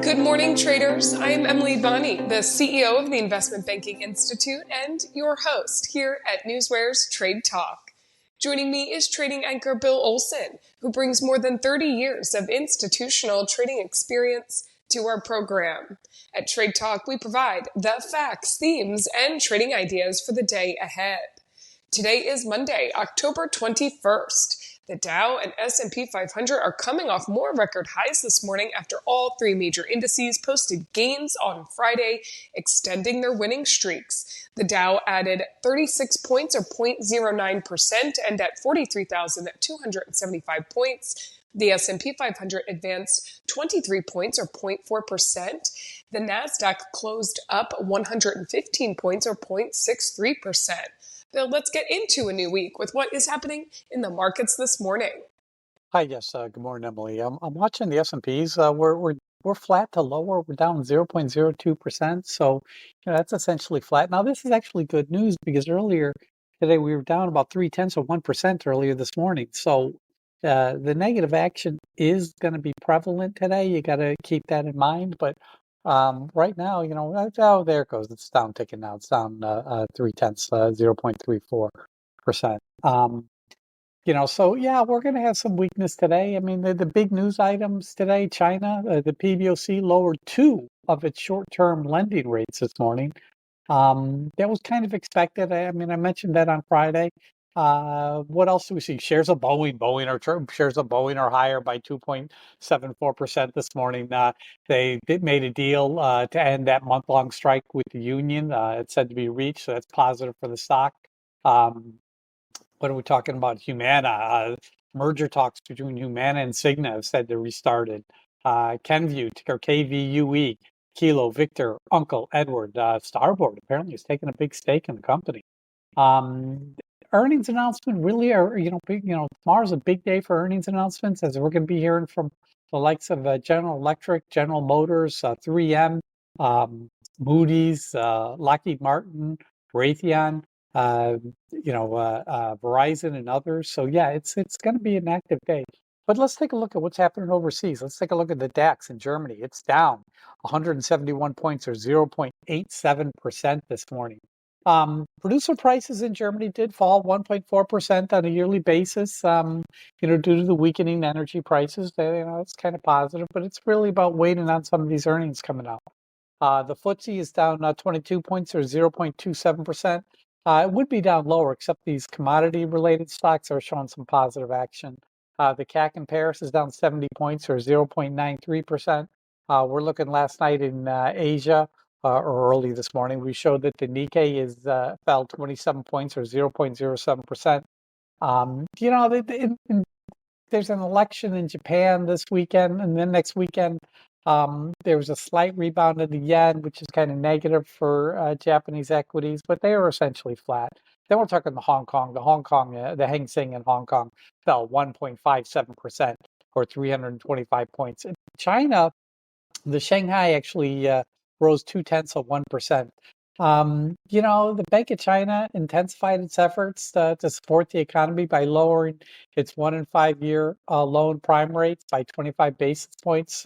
Good morning, traders. I'm Emily Bonney, the CEO of the Investment Banking Institute and your host here at NewsWare's Trade Talk. Joining me is trading anchor Bill Olson, who brings more than 30 years of institutional trading experience to our program. At Trade Talk, we provide the facts, themes, and trading ideas for the day ahead. Today is Monday, October 21st. The Dow and S&P 500 are coming off more record highs this morning after all three major indices posted gains on Friday, extending their winning streaks. The Dow added 36 points or 0.09% and at 43,275 points. The S&P 500 advanced 23 points or 0.4%. The Nasdaq closed up 115 points or 0.63%. Bill, let's get into a new week with what is happening in the markets this morning. Hi, yes. Good morning, Emily. I'm watching the S&Ps. We're flat to lower. We're down 0.02%. So that's essentially flat. Now, this is actually good news because earlier today we were down about 0.3% earlier this morning. So the negative action is going to be prevalent today. You got to keep that in mind. But right now, oh, there it goes. It's down ticking now. It's down 0.34%. So yeah, we're going to have some weakness today. I mean, the big news items today, China, the PBOC lowered two of its short-term lending rates this morning. That was kind of expected. I mentioned that on Friday. What else do we see? Shares of Boeing. Shares of Boeing are higher by 2.74% this morning. They made a deal to end that month-long strike with the union. It's said to be reached, so that's positive for the stock. What are we talking about? Humana. Merger talks between Humana and Cigna have said they're restarted. KVUE, ticker KVUE, Kilo, Victor, Uncle, Edward, Starboard apparently is taking a big stake in the company. Earnings announcement really are, tomorrow's a big day for earnings announcements as we're going to be hearing from the likes of General Electric, General Motors, 3M, Moody's, Lockheed Martin, Raytheon, Verizon and others. So yeah, it's going to be an active day. But let's take a look at what's happening overseas. Let's take a look at the DAX in Germany. It's down 171 points or 0.87% this morning. Producer prices in Germany did fall 1.4% on a yearly basis, due to the weakening energy prices. It's kind of positive, but it's really about waiting on some of these earnings coming out. The FTSE is down 22 points or 0.27%. It would be down lower, except these commodity-related stocks are showing some positive action. The CAC in Paris is down 70 points or 0.93%. We're looking last night in Asia, or early this morning, we showed that the Nikkei fell 27 points or 0.07%. There's an election in Japan this weekend, and then next weekend there was a slight rebound of the yen, which is kind of negative for Japanese equities, but they are essentially flat. Then we're talking Hong Kong. The Hang Seng in Hong Kong fell 1.57% or 325 points. In China, the Shanghai actually rose 0.2%. The Bank of China intensified its efforts to support the economy by lowering its 1 and 5 year loan prime rates by 25 basis points.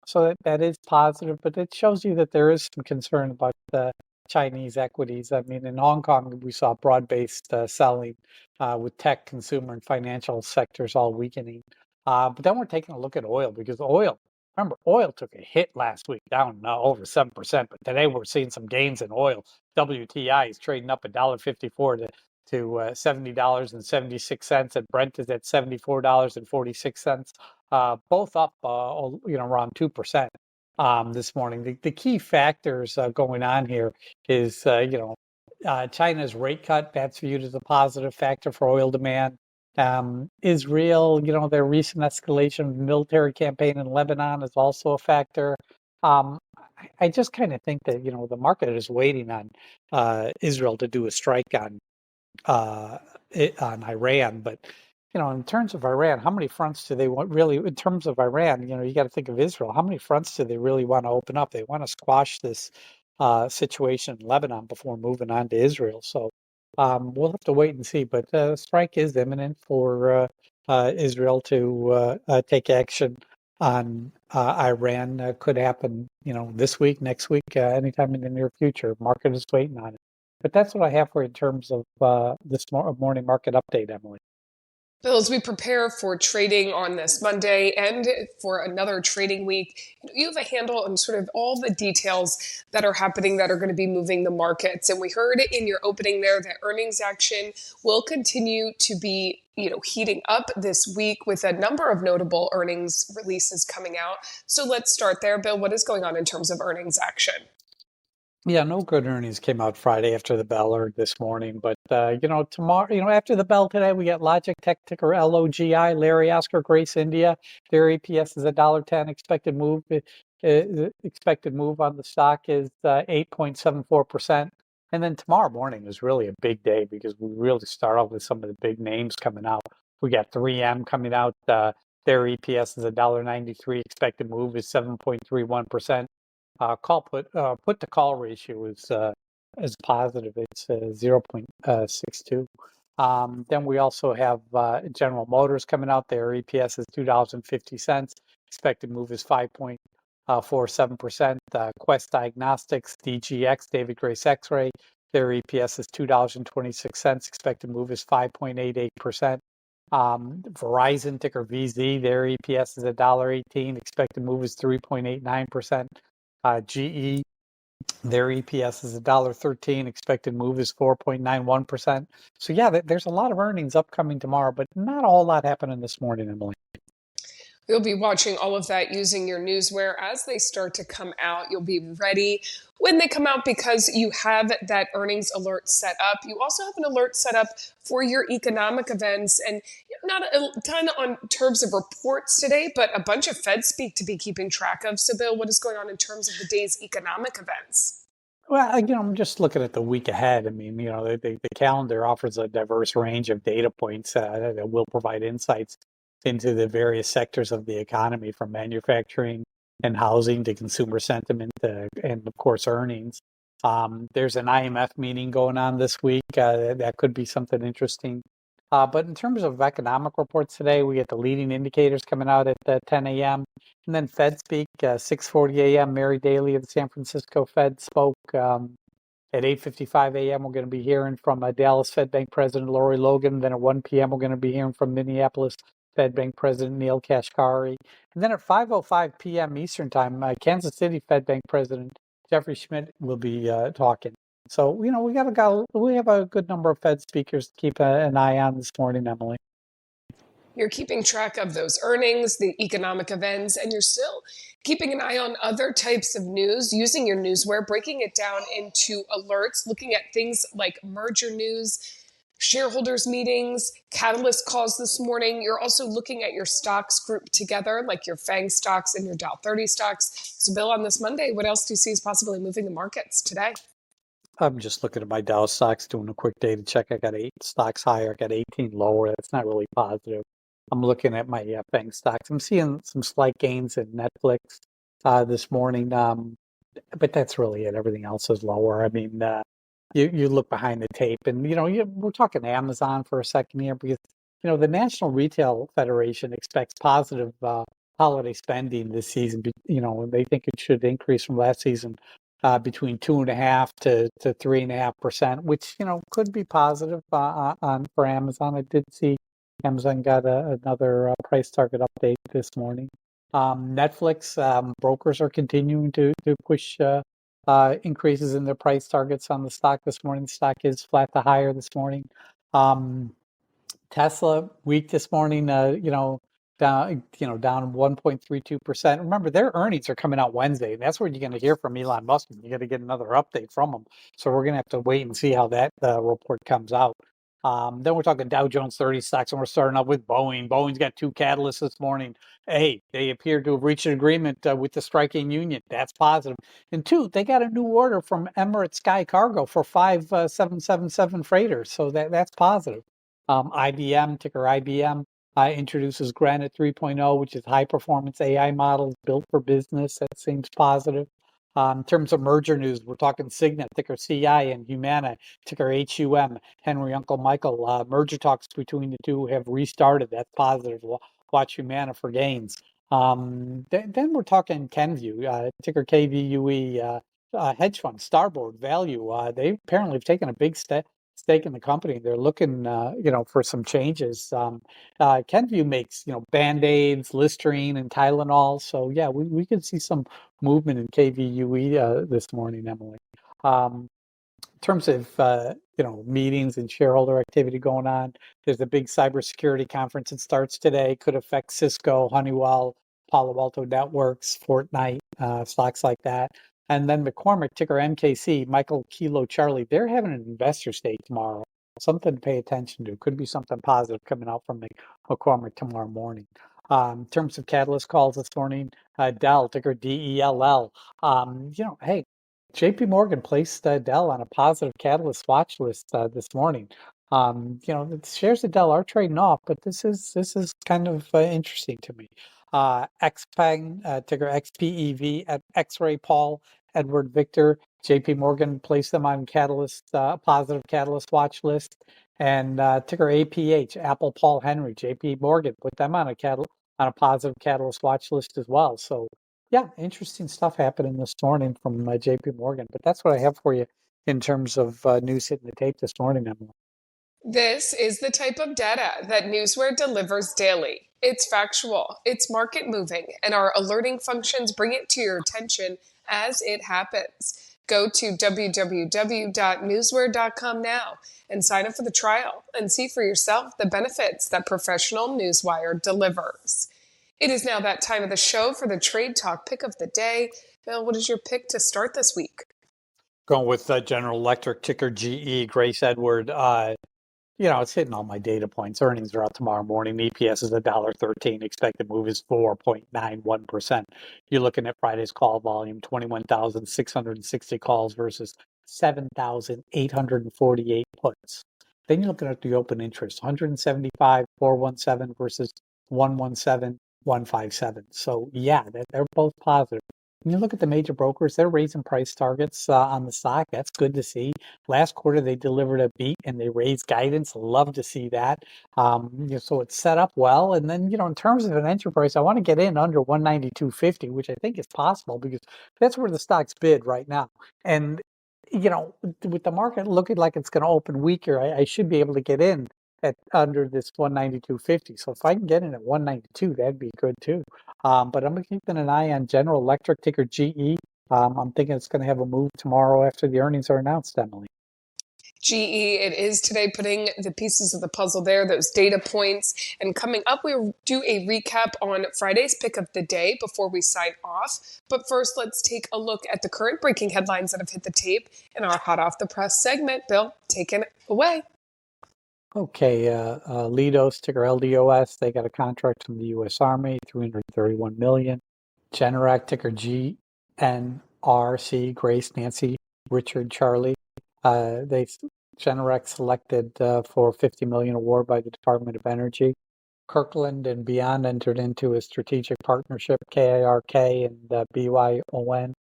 So that is positive, but it shows you that there is some concern about the Chinese equities. I mean, in Hong Kong, we saw broad-based selling with tech, consumer, and financial sectors all weakening. But then we're taking a look at oil because oil took a hit last week, down over 7%, but today we're seeing some gains in oil. WTI is trading up $1.54 to $70.76, and Brent is at $74.46. Both up, around 2% this morning. The key factors going on here is, China's rate cut. That's viewed as a positive factor for oil demand. Israel, their recent escalation of the military campaign in Lebanon is also a factor. I just kind of think that, the market is waiting on Israel to do a strike on Iran. But, in terms of Iran, how many fronts do they want really, in terms of Iran, you got to think of Israel. How many fronts do they really want to open up? They want to squash this situation in Lebanon before moving on to Israel. So we'll have to wait and see, but strike is imminent for Israel to take action on Iran could happen, this week, next week, anytime in the near future. Market is waiting on it. But that's what I have for you in terms of this morning market update, Emily. Bill, as we prepare for trading on this Monday and for another trading week, you have a handle on sort of all the details that are happening that are going to be moving the markets. And we heard in your opening there that earnings action will continue to be, heating up this week with a number of notable earnings releases coming out. So let's start there. Bill, what is going on in terms of earnings action? Yeah, no good earnings came out Friday after the bell or this morning. But, tomorrow, after the bell today, we got Logic Tech ticker LOGI, Larry Oscar Grace India. Their EPS is $1.10. Expected move on the stock is 8.74%. And then tomorrow morning is really a big day because we really start off with some of the big names coming out. We got 3M coming out. Their EPS is $1.93. Expected move is 7.31%. Put to call ratio is positive. It's 0.62. Then we also have General Motors coming out. Their EPS is $2.50. Expected move is 5.47%. Quest Diagnostics, DGX, David Grace X-Ray. Their EPS is $2.26. Expected move is 5.88%. Verizon, ticker VZ, their EPS is $1.18. Expected move is 3.89%. GE, their EPS is $1.13. Expected move is 4.91%. So yeah, there's a lot of earnings upcoming tomorrow, but not a whole lot happening this morning, Emily. You'll be watching all of that using your NewsWare as they start to come out. You'll be ready when they come out because you have that earnings alert set up. You also have an alert set up for your economic events, and not a ton on terms of reports today, but a bunch of Fed speak to be keeping track of. So, Bill, what is going on in terms of the day's economic events? Well, I'm just looking at the week ahead. I mean, the calendar offers a diverse range of data points that will provide insights into the various sectors of the economy, from manufacturing and housing to consumer sentiment and, of course, earnings. There's an IMF meeting going on this week. That could be something interesting. But in terms of economic reports today, we get the leading indicators coming out at 10 a.m. And then Fed speak, 6:40 a.m. Mary Daly of the San Francisco Fed spoke. At 8:55 a.m., we're going to be hearing from Dallas Fed Bank President Lori Logan. Then at 1 p.m., we're going to be hearing from Minneapolis Fed Bank President Neil Kashkari. And then at 5:05 p.m. Eastern Time, Kansas City Fed Bank President Jeffrey Schmidt will be talking. So, we have a good number of Fed speakers to keep an eye on this morning, Emily. You're keeping track of those earnings, the economic events, and you're still keeping an eye on other types of news using your NewsWare, breaking it down into alerts, looking at things like merger news, shareholders meetings, catalyst calls this morning. You're also looking at your stocks grouped together, like your FANG stocks and your Dow 30 stocks. So, Bill, on this Monday, what else do you see is possibly moving the markets today? I'm just looking at my Dow stocks, doing a quick data check. I got 8 stocks higher. I got 18 lower. That's not really positive. I'm looking at my FANG stocks. I'm seeing some slight gains in Netflix this morning, but that's really it. Everything else is lower. I mean, you look behind the tape, and we're talking Amazon for a second here, because the National Retail Federation expects positive holiday spending this season. They think it should increase from last season between 2.5% to 3.5%, which could be positive for Amazon. I did see Amazon got another price target update this morning. Netflix brokers are continuing to push increases in their price targets on the stock this morning. The stock is flat to higher this morning. Tesla weak this morning. Down 1.32%. Remember, their earnings are coming out Wednesday, and that's where you're going to hear from Elon Musk. You're going to get another update from him. So we're going to have to wait and see how that report comes out. Then we're talking Dow Jones 30 stocks, and we're starting up with Boeing. Boeing's got 2 catalysts this morning. Hey, they appear to have reached an agreement with the striking union. That's positive. And 2, they got a new order from Emirates Sky Cargo for 5 777 freighters. So that's positive. IBM, ticker IBM, introduces Granite 3.0, which is high-performance AI models built for business. That seems positive. In terms of merger news, we're talking Cigna, ticker CI, and Humana, ticker HUM, Henry Uncle Michael. Merger talks between the two have restarted. That's positive. Watch Humana for gains. Then we're talking KenVue, ticker KVUE, hedge fund, Starboard Value. They apparently have taken a big stake in the company. They're looking, for some changes. KenVue makes, Band-Aids, Listerine, and Tylenol. So yeah, we could see some movement in KVUE this morning, Emily. In terms of meetings and shareholder activity going on, there's a big cybersecurity conference that starts today. Could affect Cisco, Honeywell, Palo Alto Networks, Fortnite, stocks like that. And then McCormick, ticker MKC, Michael Kilo Charlie, they're having an investor day tomorrow. Something to pay attention to. Could be something positive coming out from McCormick tomorrow morning. In terms of catalyst calls this morning, Dell, ticker DELL. Hey, JP Morgan placed Dell on a positive catalyst watch list this morning. The shares of Dell are trading off, but this is kind of interesting to me. XPeng, ticker XPEV, at X-Ray Paul, Edward Victor, JP Morgan placed them on positive catalyst watch list, and ticker APH, Apple Paul Henry, JP Morgan put them on a positive catalyst watch list as well. So yeah, interesting stuff happening this morning from JP Morgan. But that's what I have for you in terms of news hitting the tape this morning, Emily. This is the type of data that NewsWare delivers daily. It's factual, it's market moving, and our alerting functions bring it to your attention as it happens. Go to www.newsware.com now and sign up for the trial and see for yourself the benefits that professional Newswire delivers. It is now that time of the show for the Trade Talk pick of the day. Bill, what is your pick to start this week? Going with General Electric, ticker GE, Grace Edward. It's hitting all my data points. Earnings are out tomorrow morning. EPS is $1.13. Expected move is 4.91%. You're looking at Friday's call volume, 21,660 calls versus 7,848 puts. Then you're looking at the open interest, 175,417 versus 117,157. So yeah, they're both positive. When you look at the major brokers, they're raising price targets on the stock. That's good to see. Last quarter, they delivered a beat and they raised guidance. Love to see that. So it's set up well. And then, in terms of an entry price, I want to get in under 192.50, which I think is possible because that's where the stock's bid right now. And, with the market looking like it's going to open weaker, I should be able to get in at under this 192.50. So if I can get in at 192, that'd be good too. But I'm keeping an eye on General Electric, ticker GE. I'm thinking it's going to have a move tomorrow after the earnings are announced, Emily. GE, it is today putting the pieces of the puzzle there, those data points. And coming up, we'll do a recap on Friday's pick of the day before we sign off. But first, let's take a look at the current breaking headlines that have hit the tape in our Hot Off the Press segment. Bill, take it away. Okay, Leidos, ticker LDOS, they got a contract from the U.S. Army, $331 million. Generac, ticker GNRC, Grace, Nancy, Richard, Charlie. Generac selected for $50 million award by the Department of Energy. Kirkland and Beyond entered into a strategic partnership, KIRK and BYON.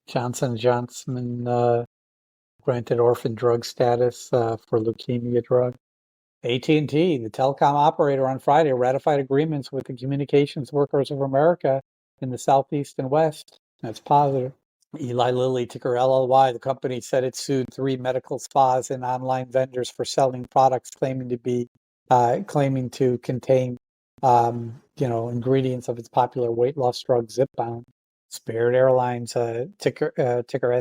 Johnson & Johnson granted orphan drug status for leukemia drug. AT&T, the telecom operator, on Friday ratified agreements with the Communications Workers of America in the Southeast and West. That's positive. Eli Lilly, ticker LLY, the company said it sued 3 medical spas and online vendors for selling products claiming to contain, ingredients of its popular weight loss drug Zipbound. Spirit Airlines, ticker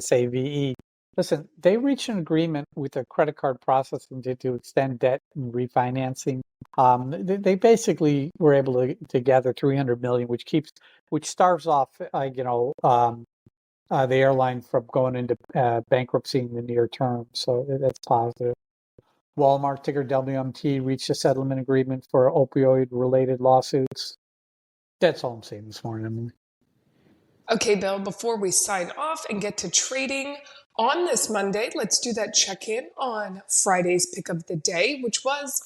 SAVE. Listen, they reached an agreement with a credit card processing to extend debt and refinancing. They basically were able to gather $300 million, which starves off, the airline from going into bankruptcy in the near term. So that's positive. Walmart, ticker WMT, reached a settlement agreement for opioid-related lawsuits. That's all I'm saying this morning, Emily. Okay, Bill, before we sign off and get to trading on this Monday, let's do that check-in on Friday's pick of the day, which was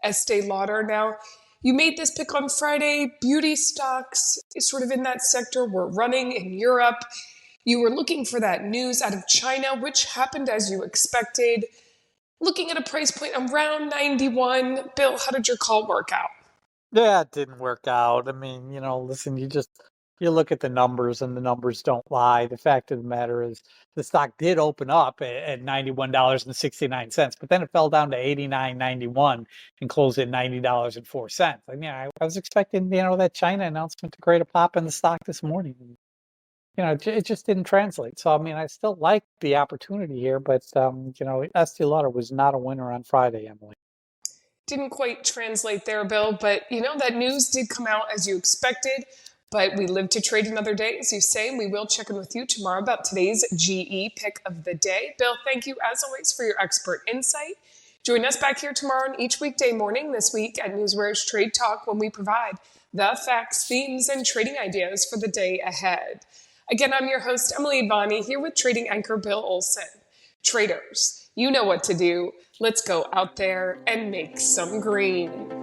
Estee Lauder. Now, you made this pick on Friday. Beauty stocks is sort of in that sector. We're running in Europe. You were looking for that news out of China, which happened as you expected. Looking at a price point around 91. Bill, how did your call work out? Yeah, it didn't work out. I mean, listen, you look at the numbers and the numbers don't lie. The fact of the matter is the stock did open up at $91.69, but then it fell down to 89.91 and closed at $90.04. I mean, I was expecting, that China announcement to create a pop in the stock this morning. It just didn't translate. So, I mean, I still like the opportunity here, but, Estee Lauder was not a winner on Friday, Emily. Didn't quite translate there, Bill, but that news did come out as you expected. But we live to trade another day, as you say, and we will check in with you tomorrow about today's GE pick of the day. Bill, thank you as always for your expert insight. Join us back here tomorrow and each weekday morning this week at NewsWare's Trade Talk when we provide the facts, themes, and trading ideas for the day ahead. Again, I'm your host, Emily Bonney, here with trading anchor Bill Olson. Traders, you know what to do. Let's go out there and make some green.